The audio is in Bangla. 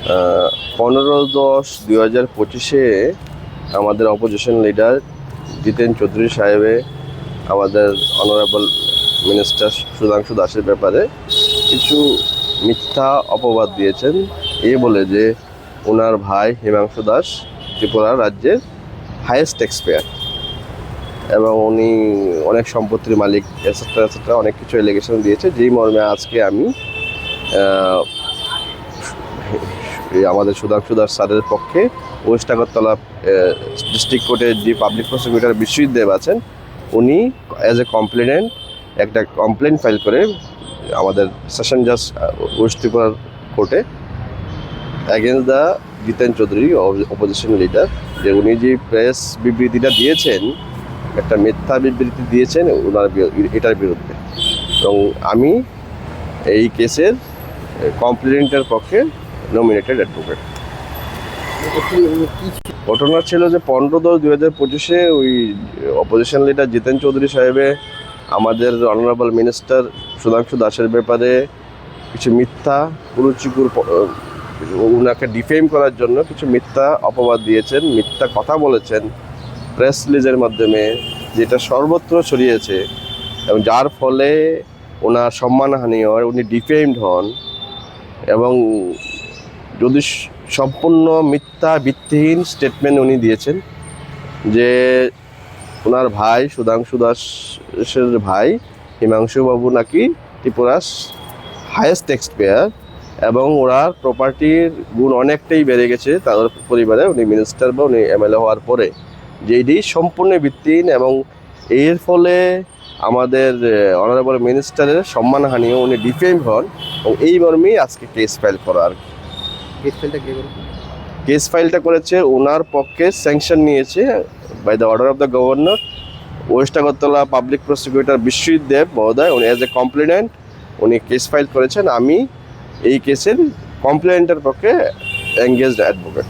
15/10/2025 আমাদের অপোজিশন লিডার জিতেন চৌধুরী সাহেবে আমাদের অনারেবল মিনিস্টার সুধাংশু দাসের ব্যাপারে কিছু মিথ্যা অপবাদ দিয়েছেন বলে যে ওনার ভাই হিমাংশু দাস ত্রিপুরা রাজ্যের হাইয়েস্ট ট্যাক্স পেয়ার এবং উনি অনেক সম্পত্তির মালিক এটসেট্রা অনেক কিছু এলিগেশন দিয়েছে, যেই মর্মে আজকে আমি আমাদের সুধাংশু দাস স্যারের পক্ষে ওয়েস্ট আগরতলা ডিস্ট্রিক্ট কোর্টের যে পাবলিক প্রসিকিউটর বিশ্বজিৎ দেব আছেন, উনি অ্যাজ এ কমপ্লেনেন্ট একটা কমপ্লেন ফাইল করে আমাদের সেশন জাজ ওয়েস্ট ত্রিপুরার কোর্টে against the Jiten Chowdhury opposition leader, যে উনি যে প্রেস বিবৃতিটা দিয়েছেন, একটা মিথ্যা বিবৃতি দিয়েছেন এটার বিরুদ্ধে। এবং আমি এই কেসের কমপ্লেনেন্টের পক্ষে নমিনেটেড অ্যাডভোকেট। ঘটনা ছিল যে 15/10/2025 ওই অপোজিশন লিডার জিতেন চৌধুরী সাহেবে আমাদের অনারেবল মিনিস্টার সুধাংশু দাসের ব্যাপারে কিছু মিথ্যা কুরুচিকুর ওনাকে ডিফেম করার জন্য কিছু মিথ্যা অপবাদ দিয়েছেন, মিথ্যা কথা বলেছেন প্রেস রিলিজের মাধ্যমে, যেটা সর্বত্র ছড়িয়েছে এবং যার ফলে ওনার সম্মানহানি হয়, উনি ডিফেমড হন। এবং যদি সম্পূর্ণ মিথ্যা ভিত্তিহীন স্টেটমেন্ট উনি দিয়েছেন যে ওনার ভাই সুধাংশু দাসের ভাই হিমাংশু বাবু নাকি ত্রিপুরার হাইয়েস্ট ট্যাক্স পেয়ার এবং ওনার প্রপার্টির গুণ অনেকটাই বেড়ে গেছে তাদের পরিবারে, উনি মিনিস্টার বা উনি এমএলএ হওয়ার পরে, যেটি সম্পূর্ণ ভিত্তিহীন। এবং এর ফলে আমাদের অনারেবল মিনিস্টারের সম্মানহানিও উনি ডিফেম হন এবং এই মর্মেই আজকে কেস ফাইল করা। আর কেস ফাইলটা করেছে ওনার পক্ষে স্যাংশন নিয়েছে by the order of the governor west Agartala public prosecutor Biswajit Deb মহোদয়, উনি অ্যাজ এ কমপ্লেনেন্ট উনি কেস ফাইল করেছেন। আমি এই কেসের কমপ্লেনেন্টের পক্ষে এঙ্গেজড অ্যাডভোকেট।